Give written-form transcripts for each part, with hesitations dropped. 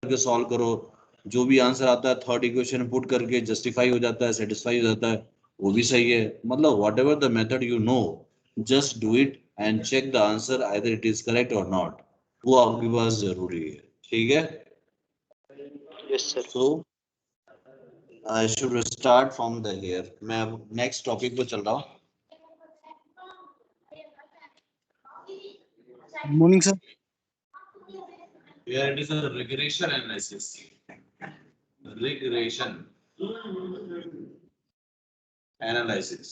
करके सॉल्व करो, जो भी आंसर आता है थर्ड इक्वेशन पुट करके जस्टिफाई हो जाता है, सेटिस्फाई हो जाता है, वो भी सही है। मतलब whatever the method you know, just do it and check the answer either it is correct और नॉट, वो आपके पास जरूरी है। ठीक है, yes sir. So I should start from the here. मैं अब नेक्स्ट टॉपिक पे चल रहा हूँ। Good morning, sir. Here it is a regression analysis. Regression analysis.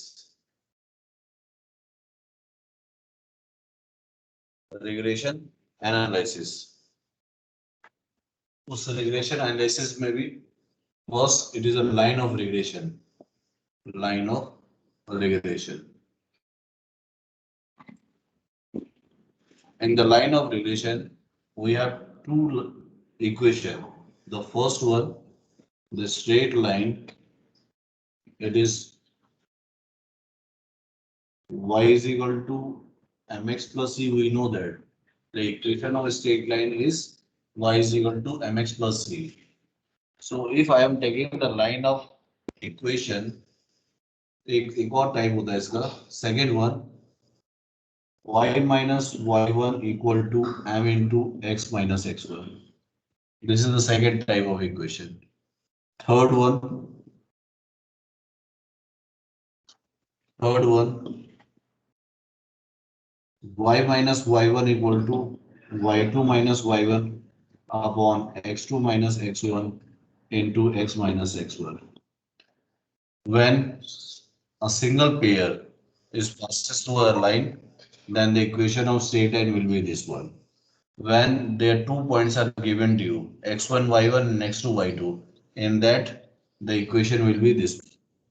Regression analysis. उस regression analysis में भी first it is a line of regression. Line of regression. In the line of regression, we have two equation. The first one, the straight line, it is y is equal to mx plus c. We know that the equation of a straight line is y is equal to mx plus c. So if I am taking the line of equation, एक और type होता है इसका, second one, y minus y1 equal to m into x minus x1. This is the second type of equation. Third one, y minus y1 equal to y2 minus y1 upon x2 minus x1 into x minus x1. When a single pair is passes through a line, then the equation of straight line will be this one. When their 2 points are given to you, x1 y1 and x2 y2, in that the equation will be this.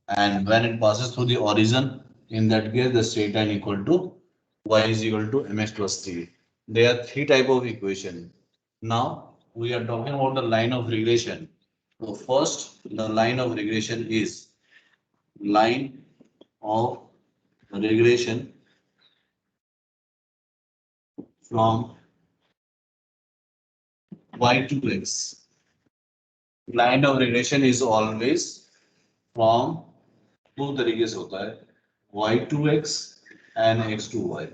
And when it passes through the origin, in that case the straight line equal to y is equal to mx plus 3. There are three type of equation. Now we are talking about the line of regression. So first, the line of regression is line of regression from y to x. Line of regression is always from दो तरीके से होता है, y to x and x to y.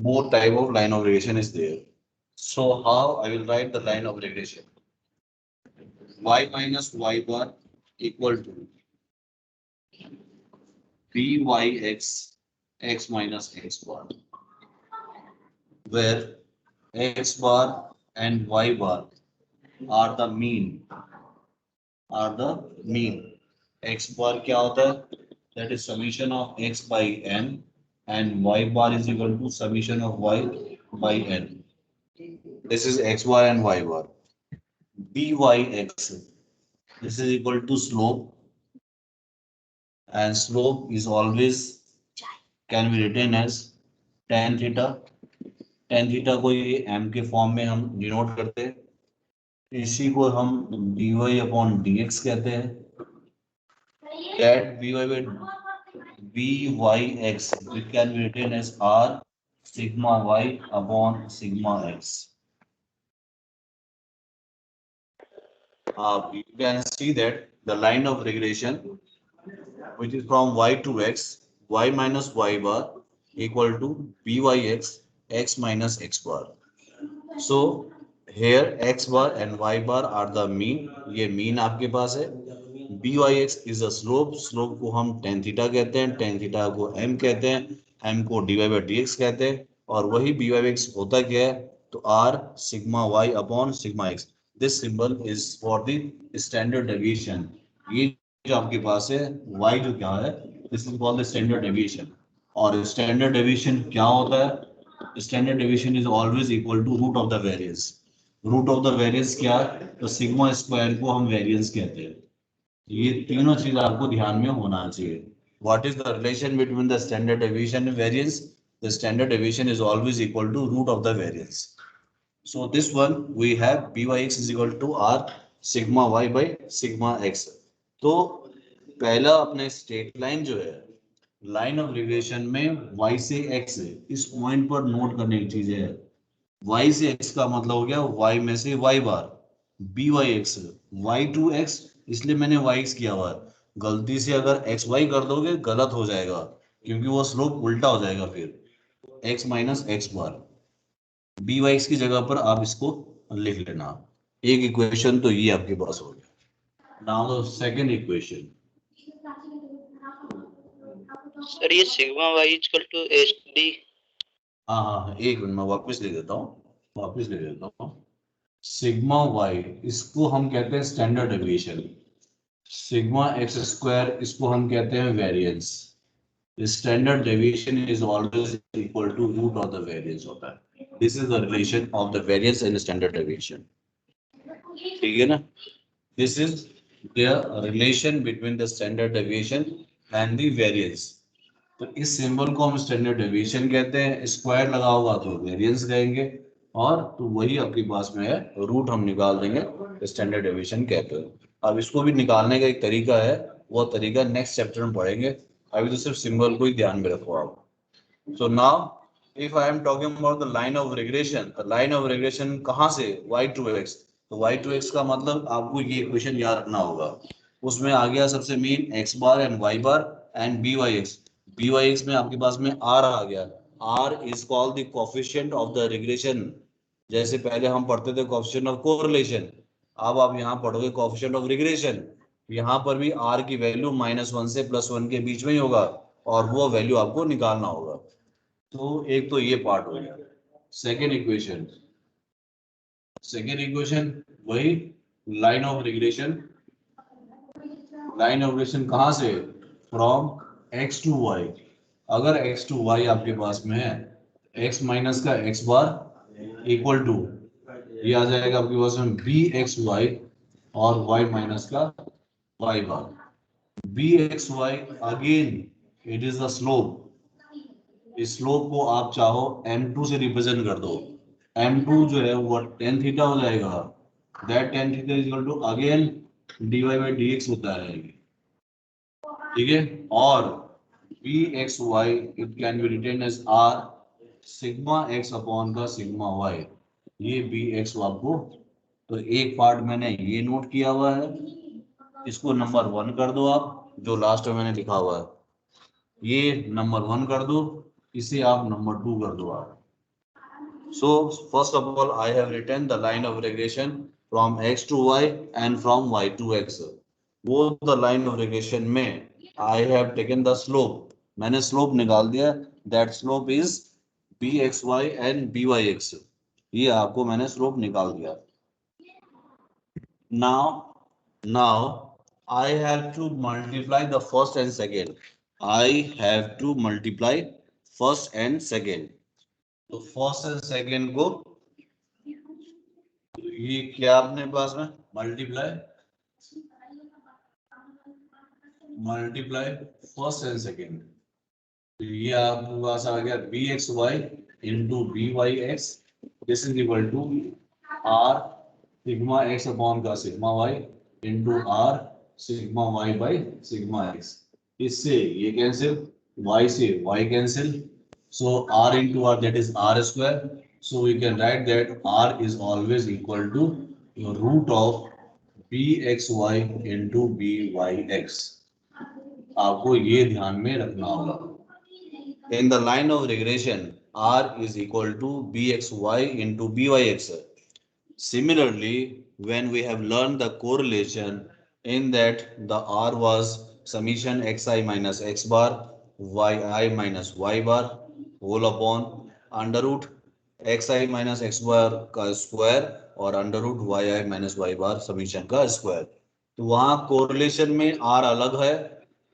Both type of line of regression is there. So how I will write the line of regression? Y minus y bar equal to byx x minus x bar, where x bar and y bar are the mean. X bar क्या होता है? That is summation of x by n, and y bar is equal to summation of y by n. This is x bar and y bar. Byx, this is equal to slope, and slope is always can be written as tan theta. tan theta को ये m के form में हम denote करते हैं, इसी को हम dy अपॉन dx कहते हैं. That byx it can be written as r sigma y upon sigma x. You can see that the line of regression, which is from y to x, y minus y bar equal to byx x minus x bar. So here x bar and y bar are the mean. ये mean आपके पास है. byx is a slope. Slope को हम tan theta कहते हैं, tan theta को m कहते हैं, m को dy by dx कहते हैं, और वही byx होता क्या है? तो r sigma y upon sigma x. This symbol is for the standard deviation. ये जो आपके पास है y जो क्या है, this is called the standard deviation. और standard deviation क्या होता है? Standard deviation is always equal to root of the variance. Root of the variance क्या? तो sigma square को हम variance कहते हैं. ये तीनों चीज आपको ध्यान में होना चाहिए. What is the relation between the standard deviation and variance? The standard deviation is always equal to root of the variance. So this one we have byx is equal to r sigma y by sigma x. तो पहला अपने straight line जो है, line of regression में y से x है, इस point पर नोट करने की चीज है. y से x का मतलब हो गया y में से y bar, B Y X, Y to X, इसलिए मैंने वाई एक्स किया हुआ है। गलती से अगर एक्स वाई कर दोगे गलत हो जाएगा, क्योंकि वो स्लोप उल्टा हो जाएगा फिर, एक्स माइनस एक्स बार। बी वाई एक्स की जगह पर आप इसको लिख लेना। एक इक्वेशन तो ये आपके पास हो गया। Now the second equation. Sir ये sigma y equal to h d. हाँ हाँ हाँ, एक मिनट मैं वापस ले देता हूँ, वापस ले देता हूँ। सिग्मा वाई, इसको हम कहते हैं standard deviation. Sigma x square, इसको हम कहते हैं variance. Standard deviation is always equal to root of the variance होता है। This is the relation of the variance and standard deviation, ठीक है ना? This is the relation between the standard deviation and the variance. तो इस symbol को हम standard deviation कहते हैं, स्क्वायर लगा होगा तो वेरिएंस कहेंगे, और तो वही आपके पास में है, रूट हम निकाल देंगे, स्टैंडर्ड डेविएशन कहते हैं। अब इसको भी निकालने का एक तरीका है, वो तरीका नेक्स्ट चैप्टर में पढ़ेंगे। अभी तो सिर्फ सिंबल को ही ध्यान में रखो आप। So now, if I am talking about the line of regression, the line of regression कहाँ से? y to x। तो y to x का मतलब आपको ये इक्वेशन याद रखना होगा। उसमें आ गया सबसे main x bar and y bar and by(x). by(x) में आपके पास में r आ गया। r is called the coefficient of the regression। जैसे पहले हम पढ़ते थे coefficient of correlation, अब आप यहाँ पढ़ोगे coefficient of regression। यहाँ पर भी r की वैल्यू -1 से +1 के बीच में ही होगा, और वो वैल्यू आपको निकालना होगा। तो एक तो ये पार्ट हो गया। सेकेंड इक्वेशन, सेकेंड इक्वेशन वही line of regression. Line of regression कहाँ से? From x to y। अगर x टू y आपके पास में है, x माइनस का x बार इक्वल टू, ये आ जाएगा आपके पास में बी एक्स वाई, और y माइनस का y bar. B x Y again it is the slope. इस स्लोप को आप चाहो m2 से रिप्रेजेंट कर दो। m2 जो है वो tan थीटा हो जाएगा। That tan theta is equal to again dy by dx होता है, ठीक है। और bxy it can be written as r sigma x upon का सिग्मा y। ये bx आपको, तो एक पार्ट मैंने ये नोट किया हुआ है, इसको नंबर 1 कर दो आप, जो लास्ट में मैंने लिखा हुआ है ये नंबर 1 कर दो, इसे आप नंबर 2 कर दो आप। So first of all, I have written the line of regression from x to y and from y to x. Both the line of regression में I have taken the slope. मैंने slope निकाल दिया. That slope is bxy and byx. ये आपको मैंने slope निकाल दिया. Now I have to multiply the first and second. I have to multiply first and second. तो फर्स्ट एंड सेकेंड को, ये क्या अपने पास में multiply, multiply first and second, तो ये आपके पास आ गया b x y into b Y x. This is equal to r sigma x upon का sigma y into r sigma y by sigma x. इससे ये कैंसिल, y से y cancel, so r into r, that is r square. So we can write that r is always equal to root of bxy into byx। आपको ये ध्यान में रखना होगा। In the line of regression, r is equal to bxy into byx. Similarly, when we have learned the correlation, in that the r was summation xi minus x bar yi minus y bar whole upon under root xi minus x bar का square और under root yi minus y bar summation का square. तो वहां correlation में r अलग है,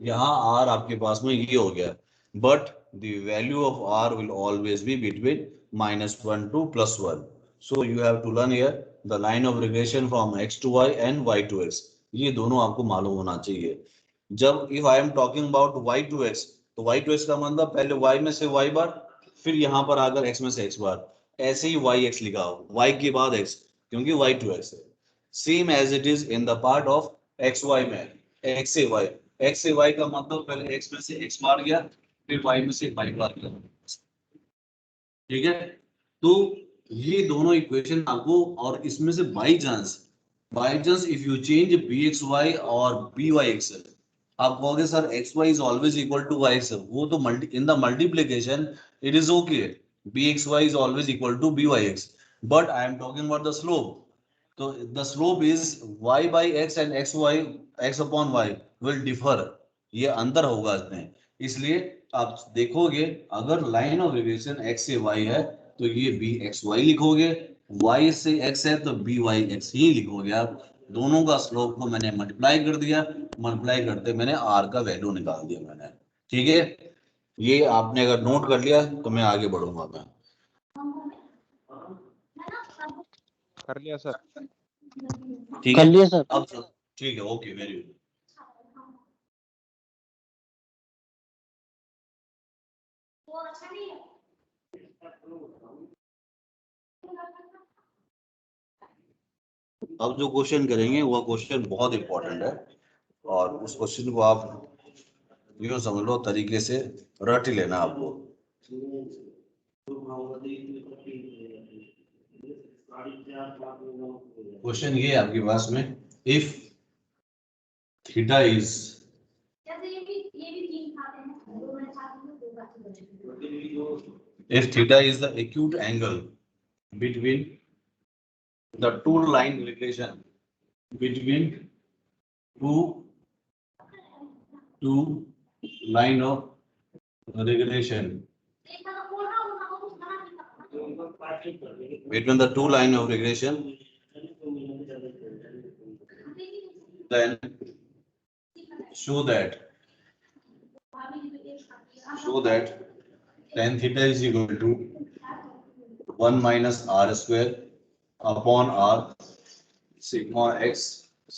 यहाँ r आपके पास में ये हो गया, but the value of r will always be between -1 to +1. So you have to learn here the line of regression from x to y and y to x. ये दोनों आपको मालूम होना चाहिए। जब if I am talking about y to x, तो y to x का मतलब पहले y में से y बार, फिर यहाँ पर आकर x में से x बार, ऐसे ही y x लिखा हो, y के बाद x, क्योंकि y to x है। Same as it is in the part of x y में, x से y, x से y का मतलब पहले x में से x बार गया, फिर y में से y बार गया, ठीक है। तो ये दोनों इक्वेशन आपको, और इसमें से by chance by chance if you change b x Y और बी वाई एक्स, आप कहोगे sir x y is always equal to y x, वो तो multi in the multiplication it is okay, b x y is always equal to B Y x, but I am talking about the slope. तो the slope is y by x and x y x upon y will differ, ये अंतर होगा इसमें. इसलिए आप देखोगे अगर line of relation x से y है तो ये बी एक्स वाई लिखोगे, y से x है तो बी वाई एक्स ही लिखोगे आप. दोनों का स्लोप को मैंने मल्टीप्लाई कर दिया, मल्टीप्लाई करते मैंने r का वैल्यू निकाल दिया मैंने. ठीक है, ये आपने अगर नोट कर लिया तो मैं आगे बढ़ूंगा मैं. कर लिया सर. ठीक कर है, लिया सर. अब ठीक है, ओके, वेरी गुड. अब जो क्वेश्चन करेंगे वह क्वेश्चन बहुत इंपॉर्टेंट है, और उस क्वेश्चन को आप यूँ समझ लो तरीके से रट ही लेना आपको. क्वेश्चन ये है आपके पास में, if theta is the acute angle between the two line relation between two line of regulation between the two line of regulation, then show that tan theta is equal to 1 minus r square upon r sigma x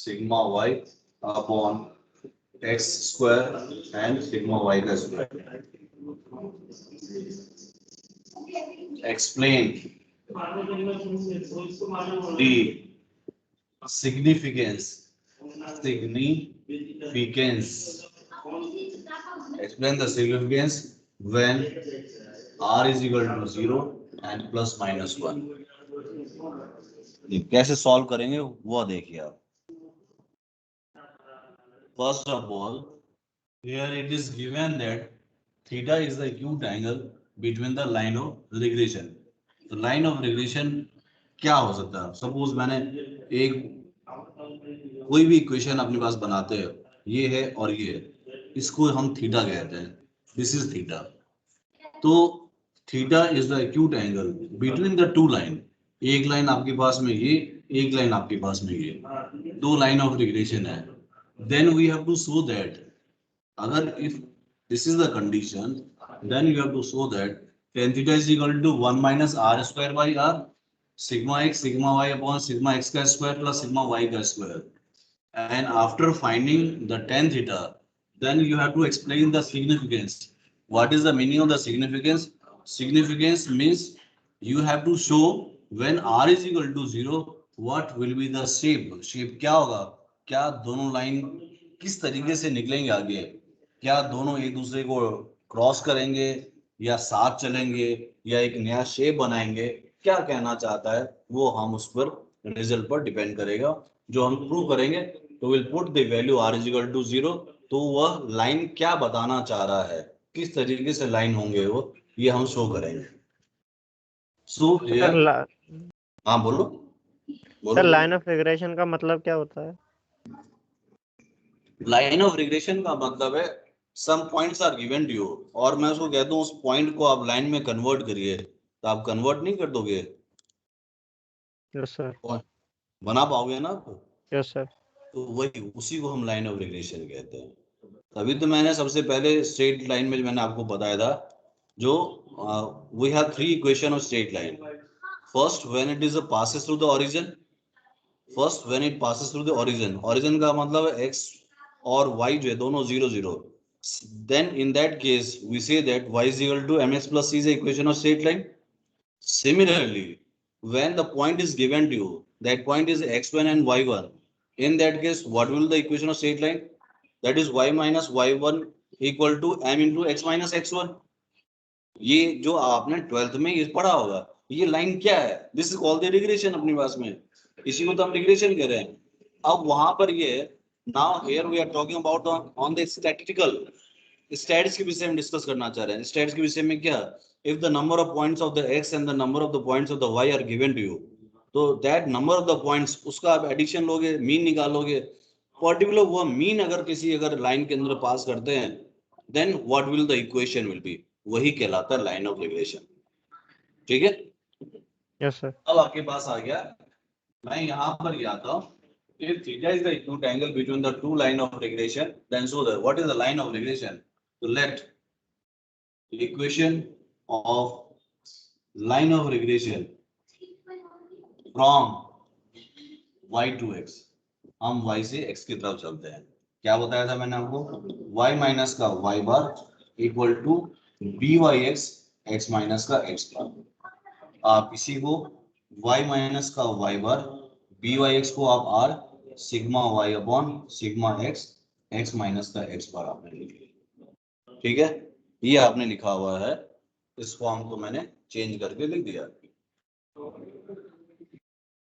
sigma y upon x square and sigma y का square. Explain the significance. Explain the significance when r is equal to 0 and plus minus 1. कैसे solve करेंगे वो देखिए आप. First of all, here it is given that theta is the acute angle between the line of regression. तो line of regression क्या हो सकता है? सपोज मैंने एक कोई भी इक्वेशन अपने पास बनाते हैं, ये है और ये है, इसको हम थीटा कहते हैं. This is theta. तो theta is the acute angle between the two line. एक लाइन आपके पास में ये, एक लाइन आपके पास में ये, दो लाइन ऑफ रिग्रेशन है. Then we have to show that अगर if this is the condition, then you have to show that tan theta is equal to 1 minus r square by r sigma x sigma y upon sigma x का square plus sigma y का square. And after finding the tan theta, then you have to explain the significance. What is the meaning of the significance? Significance means you have to show when r is equal to 0, what will be the shape. Shape क्या होगा? क्या दोनों line किस तरीके से निकलेंगे आगे? क्या दोनों एक दूसरे को क्रॉस करेंगे या साथ चलेंगे या एक नया शेप बनाएंगे? क्या कहना चाहता है वो हम उस पर रिजल्ट पर डिपेंड करेगा. जो हम प्रूव करेंगे तो will put the value r is equal to 0. तो वह लाइन क्या बताना चाह रहा है, किस तरीके से लाइन होंगे वो, ये हम शो करेंगे. सो हाँ बोलो सर लाइन ऑफ रिग्रेशन का मतलब क्या होता है? लाइन ऑफ रिग्रेशन का मतलब है some points are given to you, और मैं उसको कहता हूँ उस पॉइंट को आप लाइन में कन्वर्ट करिए. तो आप कन्वर्ट नहीं कर दोगे? Yes sir. बना पाओगे ना आपको? Yes sir. तो वही उसी को हम लाइन ऑफ रिग्रेशन कहते हैं. तभी तो मैंने सबसे पहले स्ट्रेट लाइन में मैंने आपको बताया था, जो we have three equation of straight line. First when it is passes through the origin. First when it passes through the origin. origin का मतलब है x और y जो है दोनों 0 0. Then in that case we say that y is equal to mx plus c is the equation of straight line. Similarly, when the point is given to you, that point is x1 and y1. In that case, what will the equation of straight line? That is y minus y1 equal to m into x minus x1. ये जो आपने 12th में ये पढ़ा होगा, ये line क्या है? This is called the regression अपने पास में, इसी को तो हम रिग्रेशन कह रहे हैं। अब वहां पर ये now here we are talking about on the statistical stats के विषय में डिस्कस करना चाह रहे हैं। स्टैट्स के विषय में क्या, if the number of points of the x and the number of the points of the y are given to you, तो that number of the points उसका आप एडिशन लोगे, मीन निकालोगे, पर्टिकुलर वो मीन अगर किसी अगर लाइन के अंदर पास करते हैं, then what will the equation will be, वही कहलाता है लाइन ऑफ रिग्रेशन। ठीक है, यस सर। अब आपके पास आ गया, मैं यहाँ पर ही आता हूँ, if theta is the acute angle between the two line of regression, then so the what is the line of regression? So let the equation of line of regression from y to x, हम y से x की तरफ चलते हैं। क्या बताया था मैंने आपको, y माइनस का y bar equal to B Y X, X minus का x बार। आप इसी को y माइनस का y bar, B Y X को आप r sigma y upon sigma x, x minus का x बार आपने लिख लिया। ठीक है, ये आपने लिखा हुआ है, इस फॉर्म को मैंने चेंज करके लिख दिया।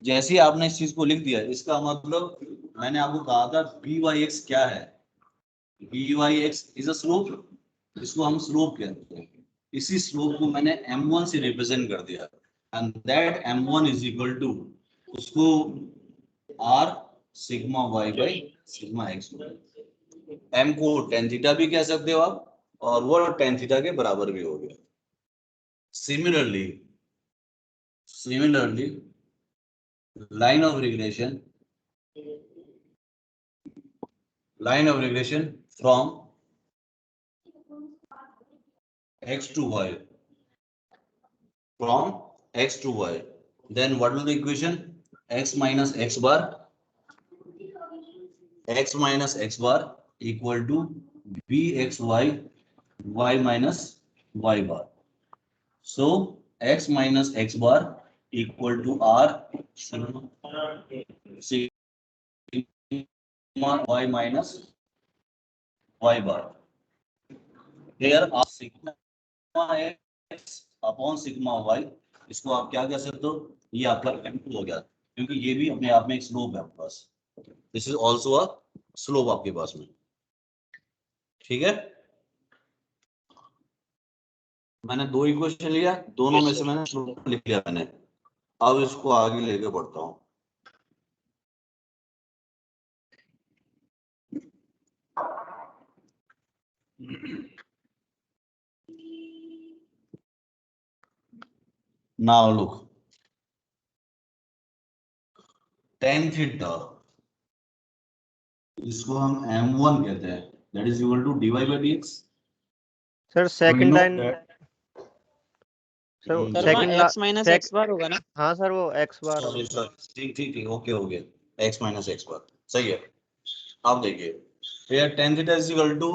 जैसे ही आपने इस चीज को लिख दिया, इसका मतलब मैंने आपको कहा था बी वाई एक्स क्या है, b Y x is a slope, इसको हम स्लोप कहते हैं। इसी स्लोप को मैंने m1 से रिप्रेजेंट कर दिया, and that m1 is equal to उसको r sigma y by sigma x, m को tan थीटा भी कह सकते हो आप, और वो tan थीटा के बराबर भी हो गया। Similarly line of regression from x to y, then what will the equation, x minus x bar equal to bxy y minus y bar. So x minus x bar equal to r sigma y minus y bar. Here r sigma x upon sigma y, इसको आप क्या कह सकते हो, ये आपका m2 हो गया, क्योंकि ये भी अपने आप में एक स्लोप है आपके पास। This is also a slope आपके पास में। ठीक है, मैंने दो इक्वेशन लिया, दोनों में से मैंने स्लोप लिख लिया मैंने। अब इसको आगे लेके बढ़ता हूं। Now look, tan थीटा, इसको हम m1 कहते हैं, that is equal to dy by dx। Sir second line, sir sir, second x minus x बार होगा ना? हाँ सर, वो x बार सॉरी सर, ठीक ओके हो गया, x माइनस x बार सही है। आप देखिए, here tan theta is equal to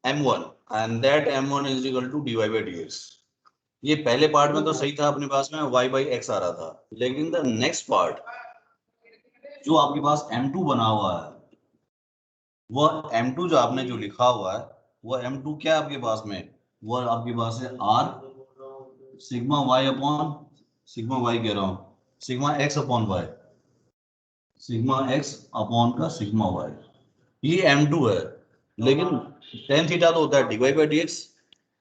m1 and that m1 is equal to dy by dx। ये पहले पार्ट में तो सही था, अपने पास में y by x आ रहा था, लेकिन द नेक्स्ट पार्ट जो आपके पास m2 बना हुआ है, वो m2 जो आपने जो लिखा हुआ है, वो m2 क्या है आपके पास में, वो आपके पास है r sigma y upon sigma y कह रहा हूं, sigma x upon y, sigma x upon का सिग्मा y, ये m2 है। लेकिन tan थीटा तो होता है dy by dx,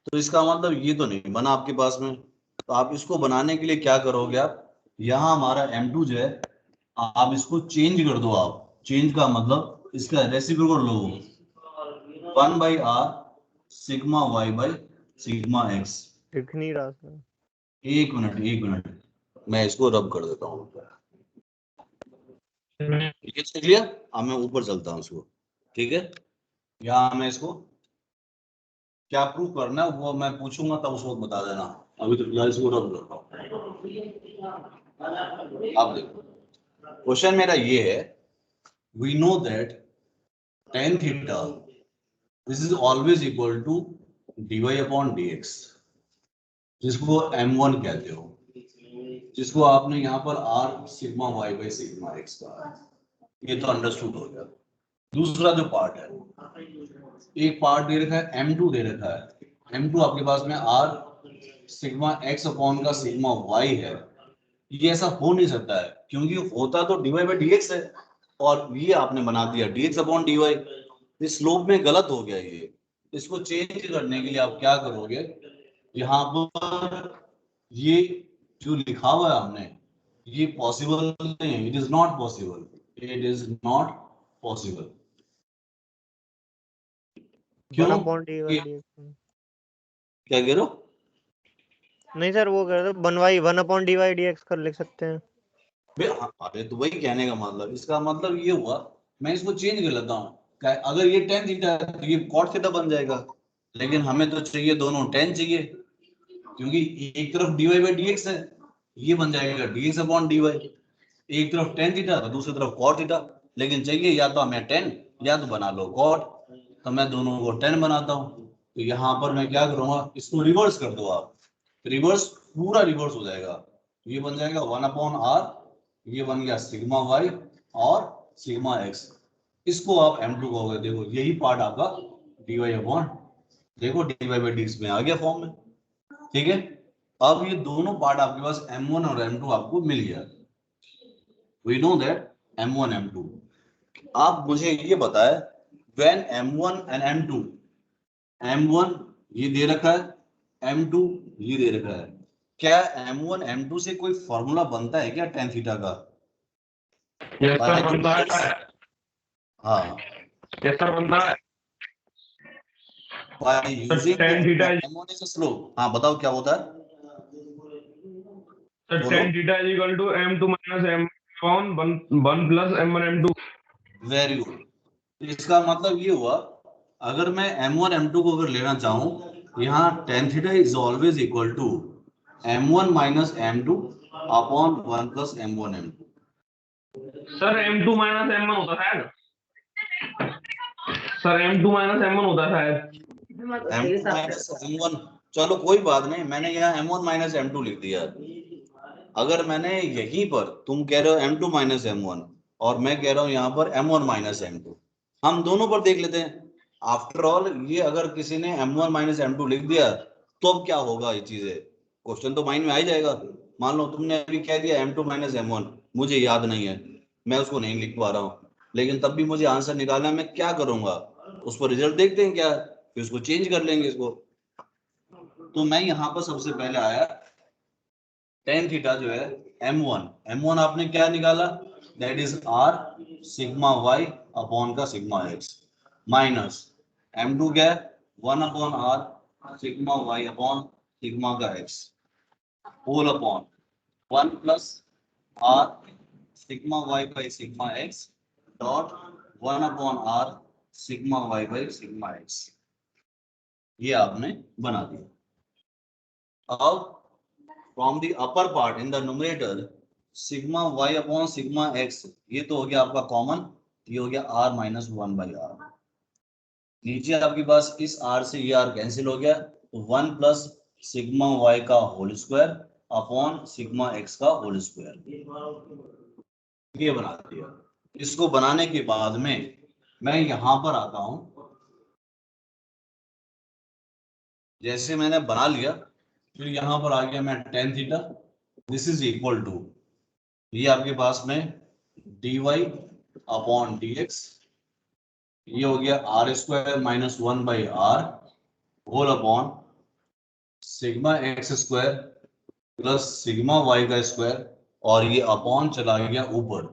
तो इसका मतलब ये तो नहीं बना आपके पास में। तो आप इसको बनाने के लिए क्या करोगे, आप यहाँ हमारा m2 जो है, आप इसको चेंज कर दो। आप चेंज का मतलब इसका reciprocal low, 1 by r sigma y by sigma x। दिख नहीं रहा सर। एक मिनट मैं इसको रब कर देता हूँ। ठीक है, लिया, अब मैं ऊपर चलता हूँ इसको। ठीक है, यहाँ मैं इसको क्या प्रूव करना है वो मैं पूछूंगा, तब उस वक्त बता देना। अभी तो फिलहाल इसको रब करता हूँ। अब देखो, क्वेश्चन मेरा ये है, we know that tan theta this is always equal to dy upon dx, जिसको m1 कहते हो, जिसको आपने यहाँ पर r sigma y by sigma x कहा। ये तो अंडरस्टूड हो गया। दूसरा जो पार्ट है, एक पार्ट दे रखा है m2 दे रखा है, m2 आपके पास में r सिग्मा x अपॉन का सिग्मा y है, ये ऐसा हो नहीं सकता है, क्योंकि होता तो dy बाई dx है और ये आपने बना दिया dx अपॉन dy। इस स्लोप में गलत हो गया ये। इसको चेंज करने के लिए आप क्या करोगे, यहाँ पर ये जो लिखा हुआ है हमने, ये पॉसिबल नहीं है, it is not possible, it is not possible. 1 क्यों? Upon D by D x. क्या कह रहे हो? नहीं सर, वो कह रहे थे 1 upon D by D x कर लिख सकते हैं। अरे तो वही कहने का मतलब, इसका मतलब ये हुआ, मैं इसको चेंज कर लेता हूँ, अगर ये टेन थीटा है तो ये कॉट थीटा बन जाएगा, लेकिन हमें तो चाहिए दोनों टेन चाहिए, क्योंकि एक तरफ dy बाई dx है, ये बन जाएगा dx अपॉन dy। एक तरफ टेन थीटा तो दूसरी तरफ कॉट थीटा, लेकिन चाहिए या तो हमें टेन या तो बना लो कॉट, तो मैं दोनों को टेन बनाता हूँ। तो यहाँ पर मैं क्या करूंगा, इसको रिवर्स कर दो आप, रिवर्स पूरा रिवर्स हो जाएगा, ये बन जाएगा 1/r, ये बन गया सिग्मा वाई और सिग्मा एक्स। इसको आप m2 कहोगे, देखो यही पार्ट आपका dy अपॉन, देखो dy बाई dx में आ गया फॉर्म में, ठीक है। अब ये दोनों पार्ट आपके पास m1 और m2 आपको मिल गया, we know that m1 m2। आप मुझे ये बताएं, when m1 and m2, m1 ये दे रखा है, m2 ये दे रखा है, क्या m1 m2 से कोई फॉर्मूला बनता है क्या tan थीटा का? यस By सर बनता है। हाँ, यस सर बनता है। by sir using tan theta m1 is a slope। हाँ बताओ क्या होता है, सर बोलो। tan theta is equal to m2 minus m upon 1 plus m1 m2। Very good. इसका मतलब ये हुआ, अगर मैं m1 m2 को अगर लेना चाहूं, यहाँ tan theta is always equal to m1 minus m2 upon 1 plus m1 m2। Sir m2 minus m1 होता है शायद। सर m2 माइनस m1 होता है शायद। m2 माइनस m1, चलो कोई बात नहीं, मैंने यहाँ m1 माइनस m2 लिख दिया। अगर मैंने यहीं पर, तुम कह रहे हो m2 माइनस m1 और मैं कह रहा हूँ यहाँ पर m1 माइनस m2, हम दोनों पर देख लेते हैं। आफ्टर ऑल ये अगर किसी ने m1 माइनस m2 लिख दिया तो अब क्या होगा, ये चीजें क्वेश्चन तो माइंड में आ ही जाएगा। मान लो तुमने अभी कह दिया m2 माइनस m1, मुझे याद नहीं है, मैं उसको नहीं लिख पा रहा हूँ, लेकिन तब भी मुझे आंसर निकालना है, मैं क्या करूंगा, उस पर रिजल्ट देखते हैं क्या, फिर उसको चेंज कर लेंगे इसको। तो मैं यहाँ पर सबसे पहले आया टेन थीटा जो है m1 आपने क्या निकाला, that is r sigma y upon का सिग्मा x, माइनस m2 क्या है 1/r sigma y upon sigma का x, whole upon 1 plus r sigma y by sigma x dot 1/r sigma y by sigma x। ये आपने बना दिया। अब from the upper part in the numerator sigma y upon sigma x, ये तो हो गया आपका कॉमन, ये हो गया r माइनस 1/r। नीचे आपके पास इस r से ये r कैंसिल हो गया, तो 1 प्लस सिग्मा y का whole square upon sigma x का होल स्क्वायर, ये बना दिया। इसको बनाने के बाद में मैं यहां पर आता हूं, जैसे मैंने बना लिया, फिर यहां पर आ गया मैं tan theta, this is equal to, ये आपके पास में dy अपॉन dx, ये हो गया r square minus 1/r whole upon sigma x square plus sigma y का स्क्वायर, और ये अपॉन चला गया ऊपर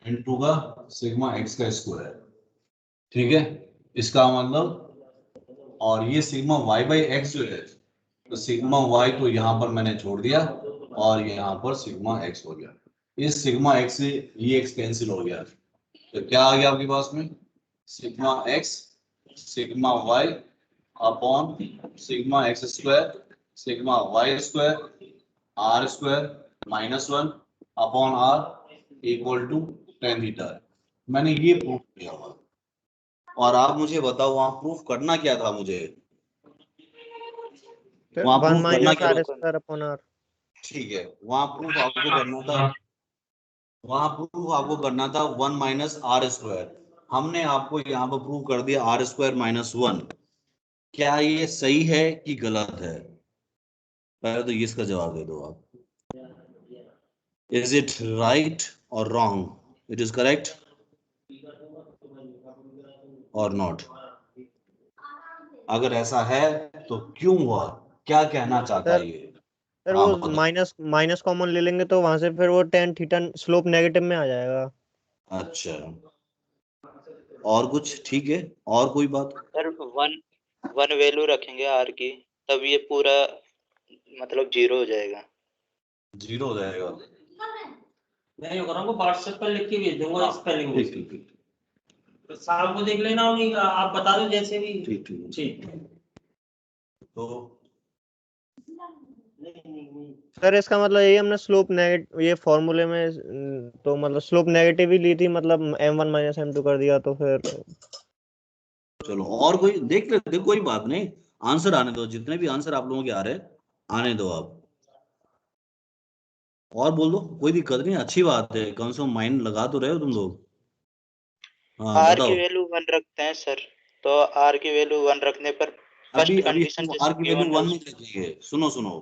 इनटू का सिग्मा x का स्क्वायर, ठीक है। इसका मतलब, और ये सिग्मा y बाई एक्स जो है, तो सिग्मा y तो यहाँ पर मैंने छोड़ दिया और यहाँ पर सिग्मा x हो गया, इस सिग्मा x से ये x कैंसिल हो गया, तो क्या आ गया आपके पास में sigma x sigma y upon sigma x square sigma y square r square minus 1 upon r equal to tan theta. मैंने ये प्रूफ किया हुआ, और आप मुझे बताओ वहां प्रूफ करना क्या था मुझे, वहां 1 प्रूफ करना माइनस क्या आर था? Square upon r. ठीक है, वहां प्रूफ आपको करना था, वहां प्रूफ आपको करना था 1 माइनस आर स्क्वायर, हमने आपको यहाँ पर प्रूव कर दिया आर स्क्वायर माइनस 1। क्या ये सही है कि गलत है, पहले तो ये इसका जवाब दे दो आप। Is it right or wrong? It is correct or not? अगर ऐसा है तो क्यों हुआ, क्या कहना चाहता है सर ये? सर हाँ वो बताओ। माइनस माइनस कॉमन ले लेंगे तो वहां से फिर वो टेन थीटा स्लोप नेगेटिव में आ जाएगा। अच्छा, और कुछ? ठीक है, और कोई बात? सर वन वन वैल्यू रखेंगे आर की, तब ये पूरा मतलब जीरो हो जाएगा। जीरो हो जाएगा। नहीं होगा ना, वो व्हाट्सएप पर लिख के भेज दूंगा स्पेलिंग। ठीक ठीक ठीक तो शाम को देख लेना, उन्हीं का आप बता दो जैसे भी। ठीक ठीक। ठीक। तो सर इसका मतलब यही हमने स्लोप नेगेटिव ये फॉर्मूले में तो मतलब स्लोप नेगेटिव ही ली थी, मतलब m1 माइनस m2 कर दिया तो फिर। चलो और कोई देख लेते, कोई बात नहीं। आंसर आने दो, जितने भी आंसर आप लोगों के आ रहे हैं आने दो आप, और बोल दो, कोई दिक्कत नहीं, अच्छी बात है, कम से कम माइंड लगा तो रहे हो तुम लोग। हाँ आर की बताओ। वैल्यू 1 रखते हैं सर, तो आर की वैल्यू 1 रखने पर अभी फर्स्ट अभी कंडीशन हम आर जिसकी की वैल्यू गिवन है 1 नहीं रखेंगे, सुनो सुनो,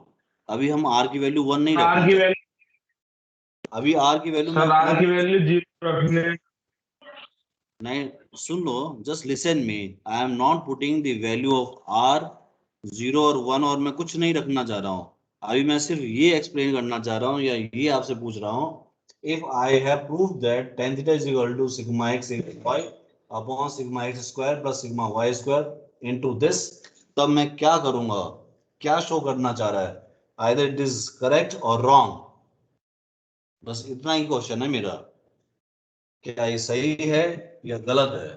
अभी हम आर की वैल्यू 1 नहीं आर रखना की चाहते। वैल्यू, अभी आर की वैल्यू सर आर की वैल्यू 0 रखने। नहीं, सुन लो, just listen me, I am not putting the value of r 0 और 1, और मैं कुछ नहीं रखना चाह रहा हूँ। अभी मैं सिर्फ ये एक्सप्लेन करना चाह रहा हूँ, या ये आपसे पूछ रहा हूँ, if I have prove that tan theta is equal to sigma x y upon sigma x square plus sigma y square into this, तब मैं क्या करूंगा, क्या शो करना चाह रहा है, आइदर इट इज करेक्ट और रॉन्ग, बस इतना ही क्वेश्चन है मेरा। क्या ये सही है या गलत है?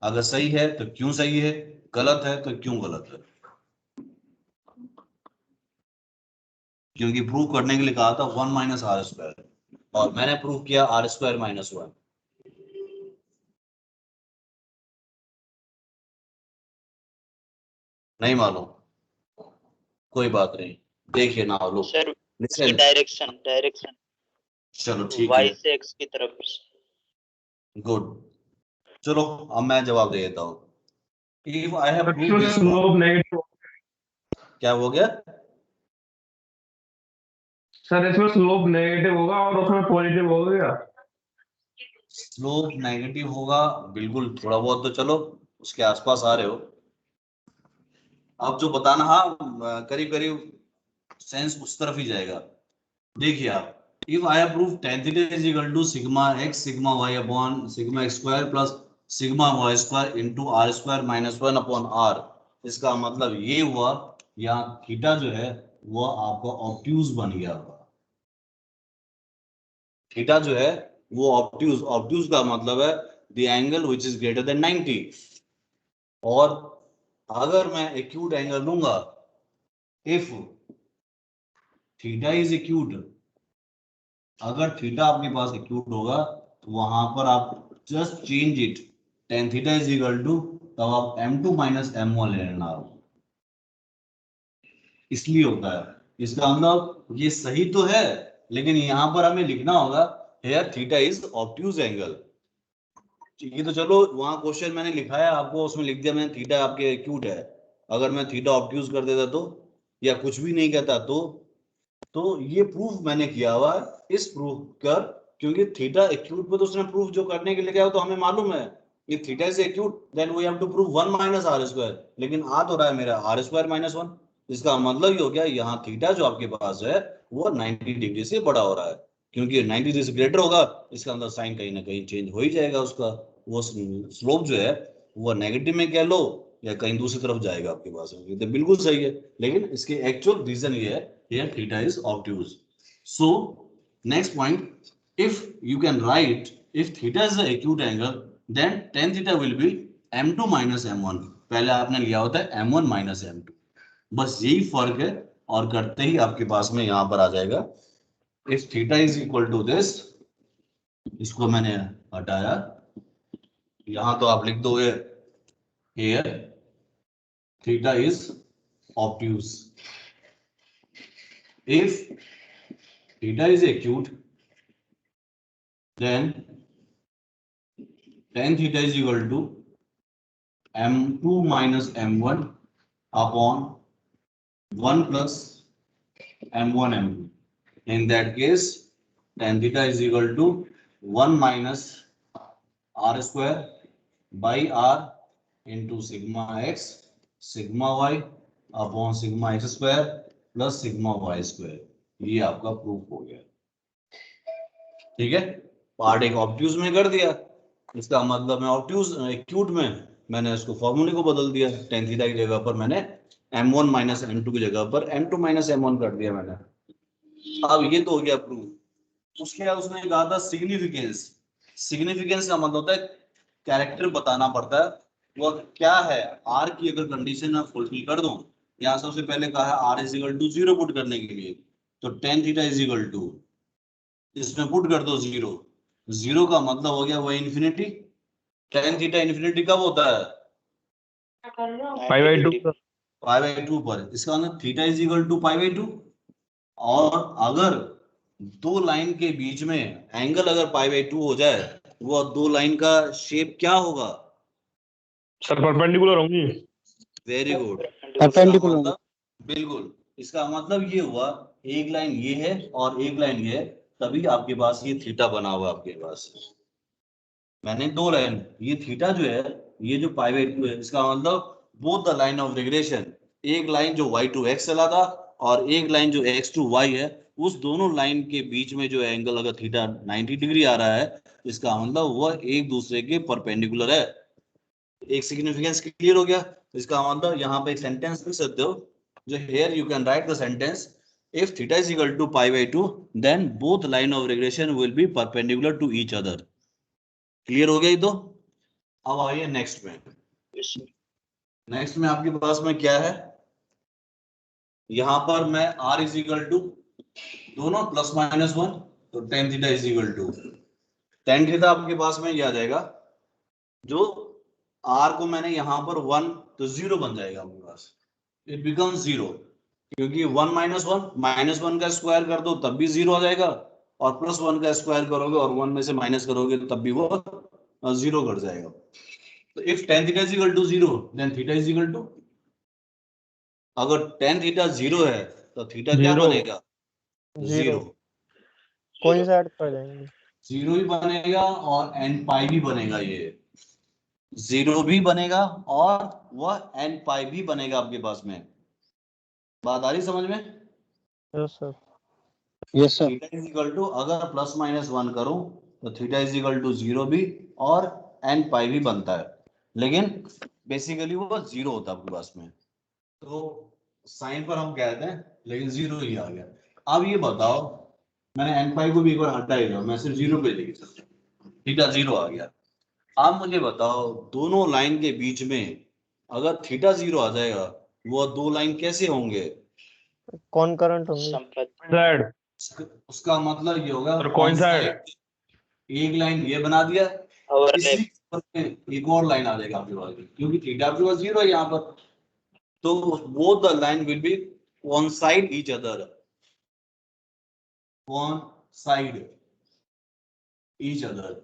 अगर सही है तो क्यों सही है, गलत है तो क्यों गलत है? क्योंकि प्रूव करने के लिए कहा था 1 माइनस आर स्क्वायर, और मैंने प्रूव किया आर स्क्वायर माइनस 1। नहीं मालूम, कोई बात नहीं, देखिए ना लो, सर उसकी लिसन। डायरेक्शन चलो ठीक वाई है, से एक्स की तरफ। गुड। चलो अब मैं जवाब दे देता हूँ। इफ आई हैव प्रूव इसमें दिस, स्लोप नेगेटिव, क्या हो गया? सर इसमें स्लोप नेगेटिव होगा और उसमें पॉजिटिव हो गया। स्लोप नेगेटिव होगा, बिल्कुल, थोड़ा बहुत तो चलो उसके आसपास आ रहे हो। अब जो बताना, हाँ करीब करीब सेंस उस तरफ ही जाएगा। देखिए आप, if I have prove tan theta is equal to sigma x sigma y upon sigma x square plus sigma y square into r square minus 1 upon r, इसका मतलब ये हुआ यहाँ थीटा जो है वो आपका ऑब्ट्यूज बन गया होगा। थीटा जो है वो ऑब्ट्यूज, ऑब्ट्यूज का मतलब है the angle which is greater than 90। और अगर मैं एक्यूट एंगल लूंगा, इफ थीटा इज एक्यूट, अगर थीटा आपके पास एक्यूट होगा तो वहां पर आप just change it, tan theta is equal to, तब आप m2 माइनस m1 ले लेना, इसलिए होता है। इसका मतलब ये सही तो है, लेकिन यहां पर हमें लिखना होगा here theta is obtuse angle. ये तो चलो वहां क्वेश्चन मैंने लिखा है आपको, उसमें लिख दिया मैंने थीटा आपके एक्यूट है। अगर मैं थीटा ऑब्ट्यूज कर देता तो, या कुछ भी नहीं कहता तो ये प्रूफ मैंने किया हुआ है, इस प्रूफ कर, क्योंकि थीटा एक्यूट पे तो उसने प्रूफ जो करने के लिए गया तो हमें मालूम है कि theta is acute, then we have to prove 1 minus r square, लेकिन आ तो रहा है मेरा आर स्क्वायर माइनस 1। इसका मतलब ये हो गया यहाँ थीटा जो आपके पास है वो 90 डिग्री से बड़ा हो रहा है, क्योंकि 90 डिग्री से ग्रेटर होगा, इसका अंदर साइन कहीं ना कहीं चेंज हो ही जाएगा उसका, वो स्लोप जो है वो नेगेटिव में कह लो या कहीं दूसरी तरफ जाएगा आपके पास, ये तो बिल्कुल सही है। लेकिन इसके एक्चुअल रीजन ये है, here theta is obtuse. So next point, if you can write, if theta is the acute angle, then tan theta will be m2 minus m1। पहले आपने लिया होता है m1 minus m2, बस यही फर्क है, और करते ही आपके पास में यहां पर आ जाएगा if theta is equal to this, इसको मैंने हटाया, यहां तो आप लिख दोगे here theta is obtuse। if theta is acute, then tan theta is equal to m2 minus m1 upon 1 plus m1 m2। In that case, tan theta is equal to 1 minus r square by r into sigma x sigma y upon sigma x square plus sigma y square, ये आपका proof हो गया। ठीक है, part एक obtuse में कर दिया, इसका मतलब मैं ऑब्ट्यूज एक्यूट में मैंने इसको फॉर्मूले को बदल दिया, टेन थीटा की जगह पर मैंने m1 माइनस m2 की जगह पर m2 माइनस m1 कर दिया मैंने। अब ये तो हो गया प्रूफ। उसके बाद उसने कहा था सिग्निफिकेंस। सिग्निफिकेंस का मतलब होता है कैरेक्टर बताना पड़ता है वो क्या है। आर की अगर कंडीशन आप फुलफिल कर दो, यहाँ सबसे पहले कहा है r is equal to 0 put करने के लिए, तो tan theta is equal to इसमें पुट कर दो 0। 0 का मतलब हो गया वो इन्फिनिटी। टेन थीटा इन्फिनिटी कब होता है? π/2 π/2 पर। इसका मतलब थीटा इज इक्वल टू π/2। और अगर दो लाइन के बीच में एंगल अगर π/2 हो जाए, वो दो लाइन का शेप क्या होगा? सर परपेंडिकुलर होंगी। Very good. परपेंडिकुलर मतलब बिल्कुल, इसका मतलब ये हुआ एक लाइन ये है और एक लाइन ये है, तभी आपके पास ये थीटा बना हुआ आपके पास। मैंने दो लाइन, ये थीटा जो है ये जो π/2 है, इसका मतलब both the line of regression, एक लाइन जो y टू x चला था और एक लाइन जो x टू y है, उस दोनों लाइन के बीच में जो एंगल अगर थीटा 90 डिग्री आ रहा है, इसका मतलब वह एक दूसरे के परपेंडिकुलर है। एक सिग्निफिकेंस क्लियर हो गया। इसका मतलब यहाँ पे एक सेंटेंस लिख सकते हो, जो here you can write the sentence, if theta is equal to π/2 then both line of regression will be perpendicular to each other। Clear हो गया ये तो। अब आइए नेक्स्ट में। नेक्स्ट में आपके पास में क्या है, यहां पर मैं r इज इक्वल टू दोनों प्लस माइनस 1, तो tan theta is equal to tan theta आपके पास में ये आ जाएगा, जो r को मैंने यहां पर 1 तो 0 बन जाएगा आपके पास, इट बिकम्स 0, क्योंकि 1 माइनस वन का स्क्वायर कर दो तब भी 0 आ जाएगा, और प्लस 1 का स्क्वायर करोगे और 1 में से माइनस करोगे तो तब भी वो 0 कर जाएगा। तो if tan theta is equal to 0 then theta is equal to, अगर tan थीटा 0 है तो थीटा क्या Zero। बनेगा? 0। कोइंसाइड कर जाएंगे। 0 भी बनेगा और n पाई भी बनेगा, ये 0 भी बनेगा और वह n पाई भी बनेगा आपके पास में। बात आ रही समझ में? Yes sir. Yes sir. Theta is equal to अगर प्लस माइनस 1 करूं तो थीटा इज इक्वल टू 0 भी और n पाई भी बनता है, लेकिन बेसिकली वो 0 होता है आपके पास में। तो साइन पर हम कहते हैं, लेकिन 0 ही आ गया। अब ये बताओ, मैंने n पाई को भी एक बार हटा ही दिया, मैं सिर्फ 0 पे लेके चलता हूं, थीटा 0 आ गया। आप मुझे बताओ दोनों लाइन के बीच में अगर थीटा 0 आ जाएगा, वो दो लाइन कैसे होंगे? कॉनकरेंट होंगे। Coincide। उसका मतलब ये होगा और coincide। एक लाइन ये बना दिया, ओवरलैप। इसी पर एक और लाइन आ जाएगा आपके पास, क्योंकि थीटा आपके पास 0 है यहाँ पर, तो both the line will be coincide each other, coincide each other।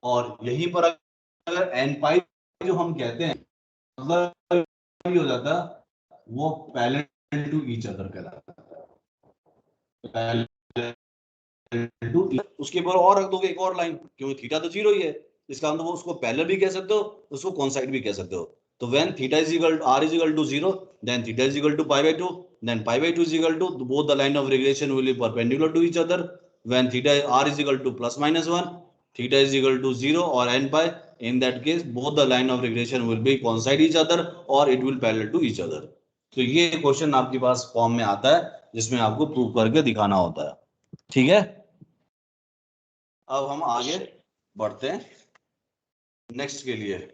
और यहीं पर अगर n पाई जो हम कहते हैं, मतलब ये हो जाता है वो पैरेलल टू ईच अदर कहलाता है। पैरेलल टू, उसके ऊपर और रख दोगे एक और लाइन, क्योंकि थीटा तो 0 ही है, इसका मतलब वो उसको पैरेलल भी कह सकते हो, उसको कोइंसाइड भी कह सकते हो। तो when theta is equal to r is equal to 0 then theta is equal to π/2, then π/2 is equal to both the line of regression will be perpendicular to each other. When theta r is equal to plus minus 1, theta is equal to 0 और n pi, in that case both the line of regression will be coincide each other और it will parallel to each other। तो ये question आपके पास form में आता है, जिसमें आपको प्रूव करके दिखाना होता है। ठीक है, अब हम आगे बढ़ते हैं नेक्स्ट के लिए।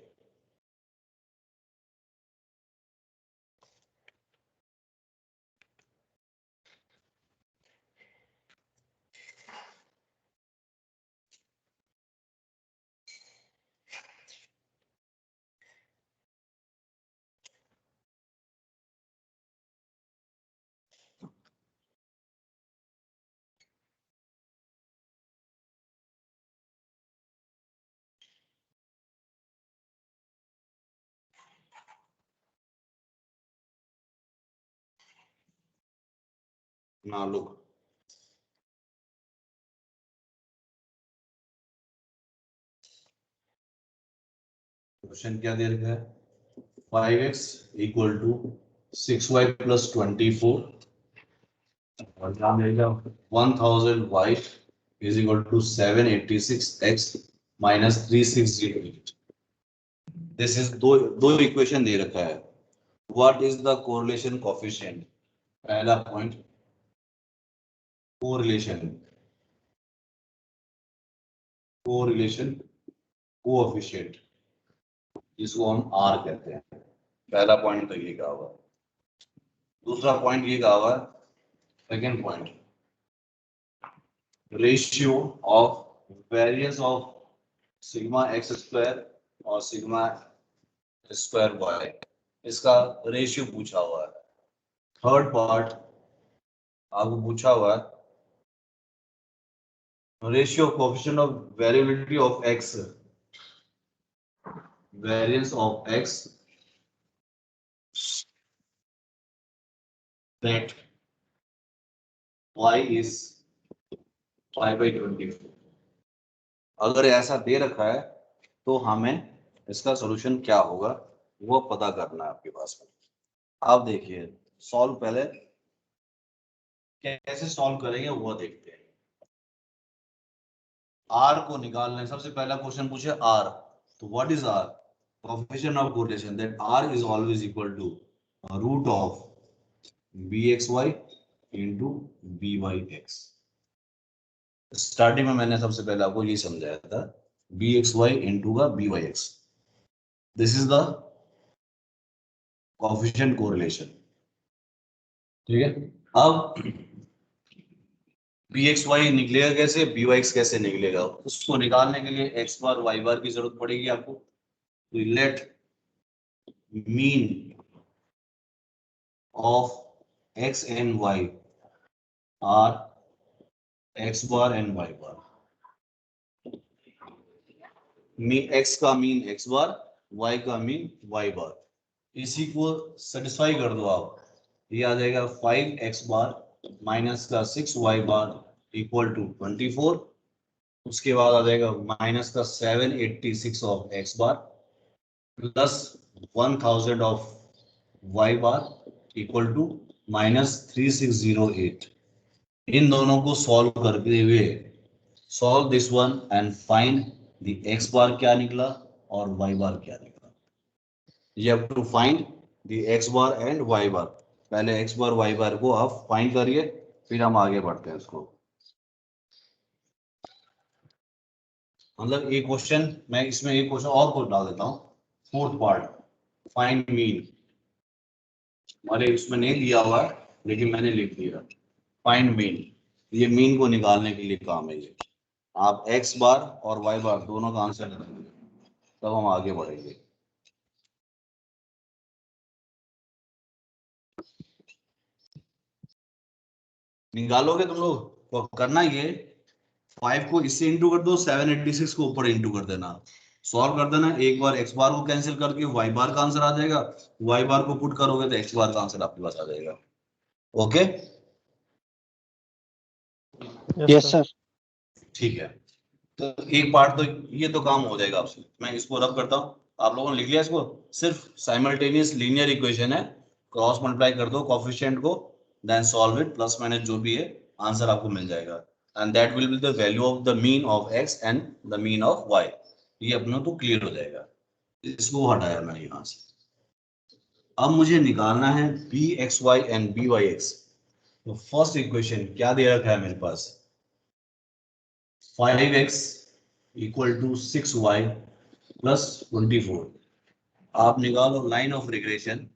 ना लुक, क्वेश्चन क्या दे रखा है? 5x equal to 6y plus 24 और क्या मिलेगा? 1000y is equal to 786x minus 3608. This is दो इक्वेशन दे रखा है. What is the correlation coefficient? पहला पॉइंट कोरिलेशन कोएफिशिएंट, जिसको हम आर कहते हैं. पहला पॉइंट तो ये कहा हुआ है. दूसरा पॉइंट ये कहा हुआ है, second point, ratio of variance of sigma x square और सिग्मा स्क्वायर वाई, इसका रेशियो पूछा हुआ है. थर्ड पार्ट आपको पूछा हुआ है, ratio coefficient of variability of x, variance of x that y is 5/24. अगर ऐसा दे रखा है तो हमें इसका सॉल्यूशन क्या होगा वो पता करना है आपके पास में. आप देखिए, सॉल्व पहले कैसे सॉल्व करेंगे वो देखते हैं. r को निकालना है. सबसे पहला क्वेश्चन पूछे r, तो what is r? Coefficient of correlation, that r is always equal to root of bxy into byx. Starting में मैंने सबसे पहले आपको ये समझाया था, bxy into का byx. This is the coefficient correlation. ठीक है. अब bxy निकलेगा कैसे, byx कैसे निकलेगा, उसको निकालने के लिए x बार y बार की जरूरत पड़ेगी आपको. तो let mean of x and y are x bar and y bar. x का मीन x बार, y का मीन y बार. इसी को सेटिस्फाई कर दो आप, ये आ जाएगा 5x बार माइनस का 6y बार इक्वल टू 24. उसके बाद आ जाएगा माइनस का 786 of x bar plus 1000 of y bar equal to minus 3608. इन दोनों को सॉल्व करते हुए solve this one and find the x bar क्या निकला और y बार क्या निकला. You have to find the x bar and y bar. पहले x बार y बार को आप फाइंड करिए, फिर हम आगे बढ़ते हैं इसको. मतलब एक क्वेश्चन, मैं इसमें एक क्वेश्चन और को डाल देता हूँ. Fourth part, find mean. हमारे इसमें नहीं दिया हुआ है लेकिन मैंने लिख दिया, फाइंड मीन. ये मीन को निकालने के लिए काम है ये. आप x बार और y बार दोनों का आंसर निकालेंगे, तब हम आगे बढ़ेंगे. निकालोगे तुम लोग, तो करना ये 5 को इससे इंटू कर दो, 786 को ऊपर इंटू कर देना, सॉल्व कर देना. एक बार x बार को कैंसिल करके y बार का आंसर आ जाएगा, y बार को पुट करोगे तो x बार का आंसर आपके पास आ जाएगा. ओके. Yes sir. ठीक है. तो एक पार्ट तो ये तो काम हो जाएगा आपसे. मैं इसको रब करता हूँ, आप लोगों ने लिख लिया इसको. सिर्फ साइमल्टेनियस लीनियर इक्वेशन है, क्रॉस मल्टीप्लाई कर दो कोएफिशिएंट को, then solve it, plus minus जो भी है आंसर आपको मिल जाएगा. And that will be the value of the mean of x and the mean of y. ये अपना तो क्लियर हो जाएगा. इसको हटाया मैंने यहाँ से. अब मुझे निकालना है bxy एंड byx. तो फर्स्ट इक्वेशन क्या दे रखा है मेरे पास, 5x equal to 6y plus 24. आप निकालो line of regression,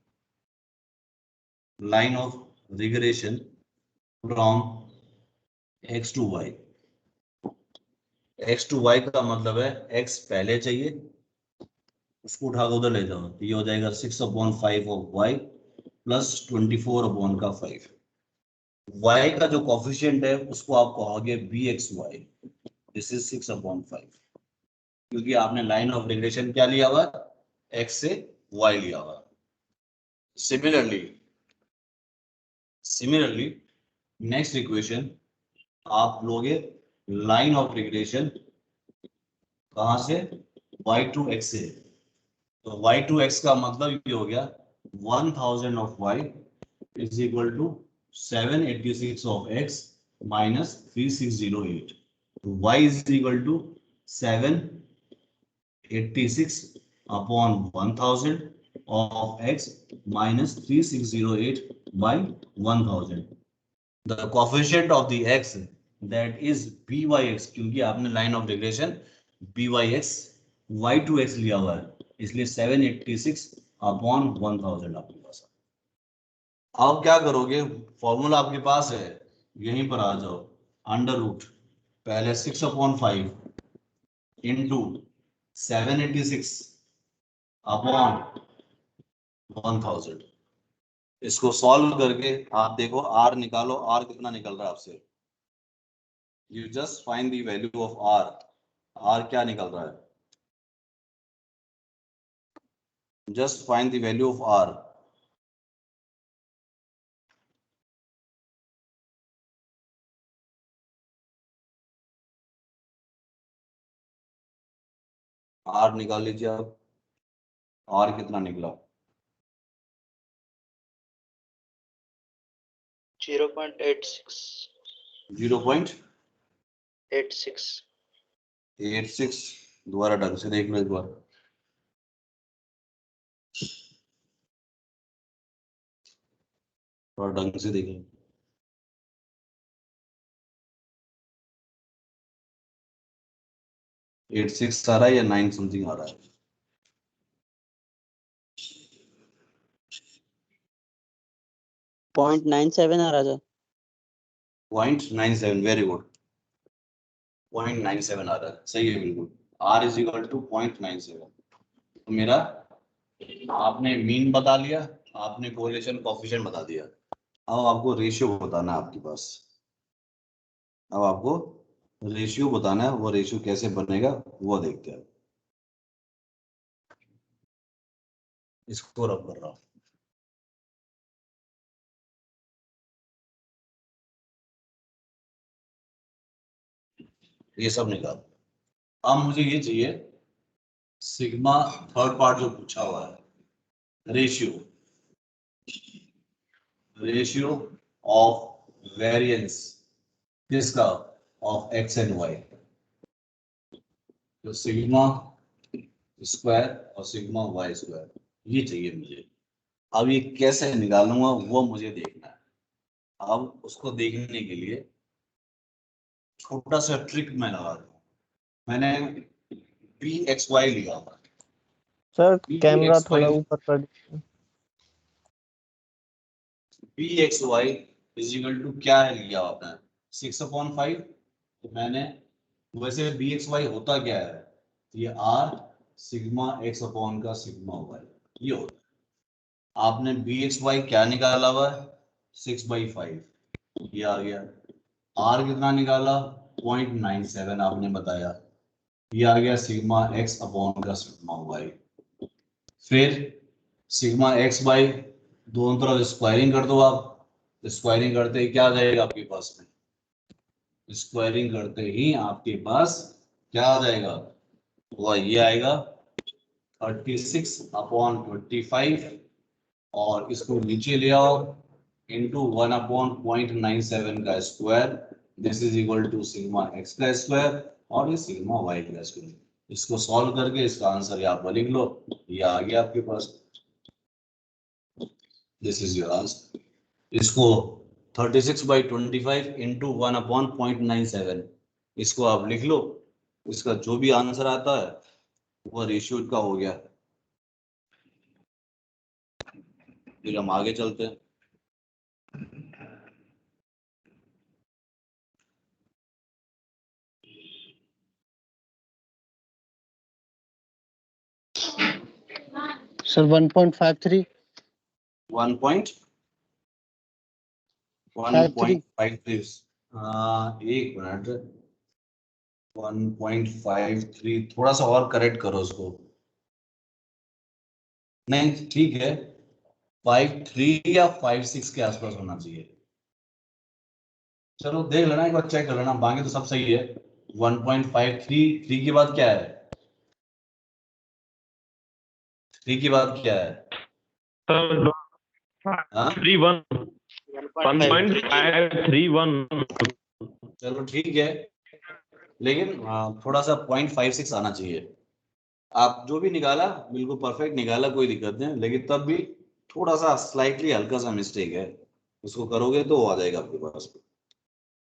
line of regression from x to y. x to y का मतलब है x पहले चाहिए, उसको उठा कर उधर ले जाओ, तो ये हो जाएगा 6/5 ऑफ y प्लस 24/5. y का जो कोफिशिएंट है उसको आप कहोगे bxy. दिस इज 6/5, क्योंकि आपने लाइन ऑफ रिग्रेशन क्या लिया हुआ, x से y लिया हुआ. सिमिलरली नेक्स्ट इक्वेशन आप लोगे लाइन ऑफ रिग्रेशन कहां से, y टू x से. तो y2x का मतलब ये हो गया 1000 of y is equal to 786 of x minus 3608. तो y is equal to 786 upon 1000 of x minus 3608 by 1000. The coefficient of the x that is byx, क्योंकि आपने line of regression byx y2x लिया हुआ है, इसलिए 786 अपॉन 1000 आपके पास. अब क्या करोगे, फॉर्मूला आपके पास है, यहीं पर आ जाओ. अंडर रूट पहले 6 अपॉन 5 इंटू 786 अपॉन 1000. इसको सॉल्व करके आप देखो r निकालो, r कितना निकल रहा है आपसे. You just find the value of r. r क्या निकल रहा है, just find the value of r. r निकाल लीजिए आप. r कितना निकला, 0.86. 0.86. दोबारा ढंग से देख लो एक बार. थोड़ा ढंग से देखें. 86 आ रहा है या 9 समथिंग आ रहा है. 0.97 आ रहा था. 0.97. Very good. 0.97 आ रहा है, सही है बिल्कुल. r is equal to 0.97. तो मेरा, आपने मीन बता लिया, आपने कोरिलेशन कोएफिशिएंट बता दिया. अब आपको रेशियो बताना है आपके पास. अब आपको रेशियो बताना है, वो रेशियो कैसे बनेगा वो देखते हैं. इसको रब कर रहा हूं. ये सब निकाल. अब मुझे ये चाहिए सिग्मा थर्ड पार्ट जो पूछा हुआ है, रेशियो ऑफ वेरिएंस किसका, ऑफ एक्स एंड वाई. तो सिग्मा स्क्वायर और सिग्मा वाई स्क्वायर ये चाहिए मुझे. अब ये कैसे निकालूंगा वो मुझे देखना है. अब उसको देखने के लिए छोटा सा ट्रिक मैं लगा दूं. मैंने पी एक्स वाई लिया हुआ. सर कैमरा pxy थोड़ा ऊपर कर दीजिए. P x y is equal to क्या है लिया आपने, 6 अपॉन 5. तो मैंने, वैसे बी एक्स वाई होता क्या है, ये आर सिग्मा एक्स अपॉन का सिग्मा वाई ये होता है. आपने बी एक्स वाई क्या निकाला हुआ है, 6/5 ये आ गया. आर कितना निकाला, 0.97 आपने बताया, ये आ गया सिग्मा एक्स अपॉन का सिग्मा वाई. फिर सिग्मा एक्स बाई दोनों तरफ स्क्वायरिंग कर दो आप. स्क्वायरिंग करते ही क्या आ जाएगा आपके पास में, स्क्वायरिंग करते ही आपके पास क्या आ जाएगा, वो ये आएगा 36 अपॉन 25 और इसको नीचे ले आओ इंटू 1 अपॉन 0.97 का square. This is equal to sigma x का स्क्वायर और ये सिग्मा वाई का स्क्वायर. इसको सॉल्व करके इसका आंसर यहाँ पर लिख लो, ये आ गया आपके पास. This is your answer. इसको 36/25 इंटू 1 अपॉन 0.97 इसको आप लिख लो. इसका जो भी आंसर आता है वो रेशियो का हो गया. फिर हम आगे चलते हैं. सर 1.53. 1.53. एक मिनट, 1.53 थोड़ा सा और करेक्ट करो उसको. नहीं ठीक है, 53 या 56 के आसपास होना चाहिए. चलो देख लेना, एक बार चेक कर लेना, बाकी तो सब सही है. 1.53 3 के बाद क्या है, 3 की बात क्या है? सर हाँ 31 1.531 चलो ठीक है, लेकिन थोड़ा सा 0.56 आना चाहिए। आप जो भी निकाला बिल्कुल परफेक्ट निकाला, कोई दिक्कत नहीं, लेकिन तब भी थोड़ा सा स्लाइटली हल्का सा मिस्टेक है, उसको करोगे तो वो आ जाएगा आपके पास।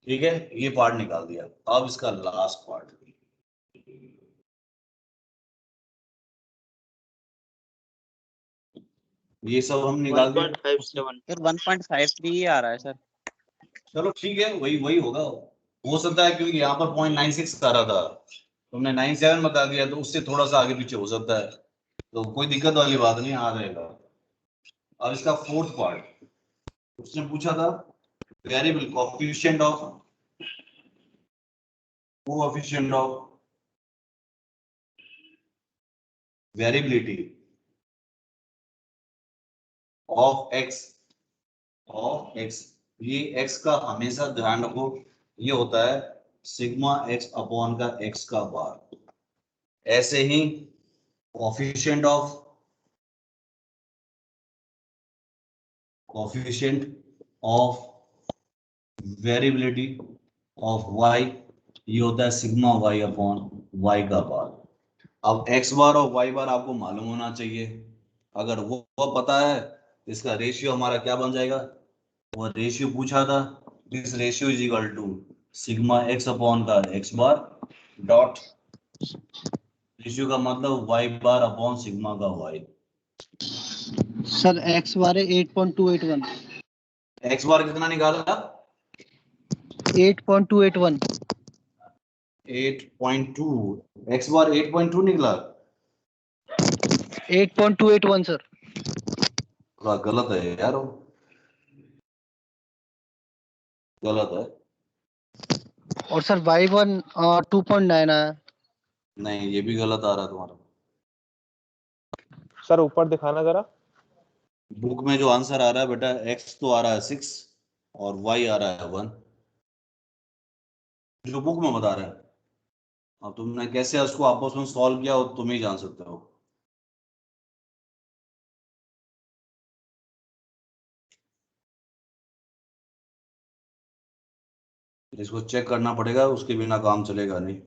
ठीक है, ये पार्ट निकाल दिया। अब इसका लास्ट पार्ट, ये सब हम निकाल दिए। 1.57 सर 1.53 ही आ रहा है सर। चलो ठीक है, वही वही होगा, हो सकता है, क्योंकि यहाँ पर 0.96 आ रहा था, तुमने 97 बता दिया, तो उससे थोड़ा सा आगे पीछे हो सकता है, तो कोई दिक्कत वाली बात नहीं, आ जाएगा। अब इसका फोर्थ पार्ट, उसने पूछा था variable coefficient of variability of x. ये एक्स का हमेशा ध्यान रखो, ये होता है सिग्मा एक्स अपॉन का एक्स का बार। ऐसे ही coefficient of variability of y, ये होता है सिग्मा वाई अपॉन वाई का बार। अब एक्स बार और वाई बार आपको मालूम होना चाहिए, अगर वो पता है तो इसका रेशियो हमारा क्या बन जाएगा, वो रेशियो पूछा था, this ratio is equal to sigma x upon का एक्स बार डॉट रेशियो का मतलब वाई बार अपॉन सिग्मा का वाई। सर एक्स बार है 8.281। एक्स बार कितना निकाला? 8.281। 8.2, एक्स बार 8.2 निकला। 8.281 सर। थोड़ा गलत है यार, वो गलत है। और सर y1 2.9 आया। नहीं, ये भी गलत आ रहा है तुम्हारा। सर ऊपर दिखाना जरा। बुक में जो आंसर आ रहा है बेटा, एक्स तो आ रहा है 6 और वाई आ रहा है 1, जो बुक में बता रहा है। अब तुमने कैसे उसको आपस में सॉल्व किया, वो तुम ही जान सकते हो। इसको चेक करना पड़ेगा, उसके बिना काम चलेगा नहीं।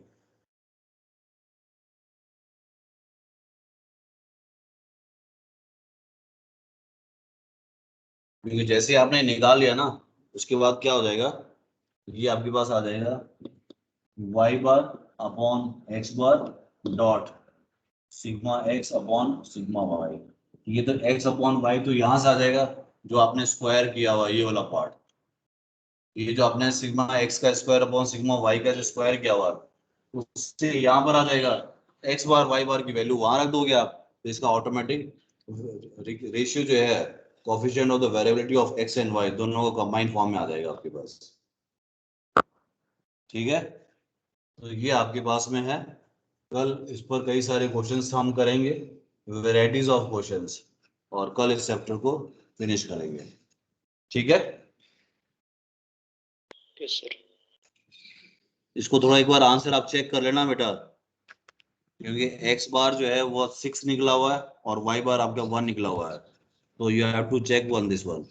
क्योंकि जैसे आपने निकाल लिया ना, उसके बाद क्या हो जाएगा, ये आपके पास आ जाएगा y bar upon x bar dot sigma x upon sigma y. ये तो एक्स अपॉन वाई तो यहां से आ जाएगा, जो आपने स्क्वायर किया हुआ ये वाला पार्ट, ये जो आपने सिग्मा एक्स का स्क्वायर अपॉन सिग्मा वाई का जो स्क्वायर किया हुआ उससे यहाँ पर आ जाएगा। एक्स बार वाई बार की वैल्यू वहां रख दोगे आप, तो इसका ऑटोमेटिक रेशियो जो है coefficient of the variability of x and y दोनों का कंबाइंड फॉर्म में आ जाएगा आपके पास। ठीक है, तो ये आपके पास में है। कल इस पर कई सारे क्वेश्चंस हम करेंगे, वेराइटीज ऑफ क्वेश्चंस, और कल इस चैप्टर को फिनिश करेंगे। ठीक है, यस सर। इसको थोड़ा एक बार आंसर आप चेक कर लेना बेटा, क्योंकि एक्स बार जो है वो 6 निकला हुआ है और वाई बार आपका 1 निकला हुआ है, तो you have to check one this one,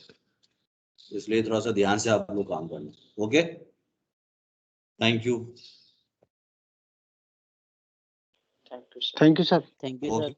इसलिए थोड़ा सा ध्यान से आप लोग काम करना। Okay, thank you. Thank you sir. Thank you sir. Thank you okay. Sir.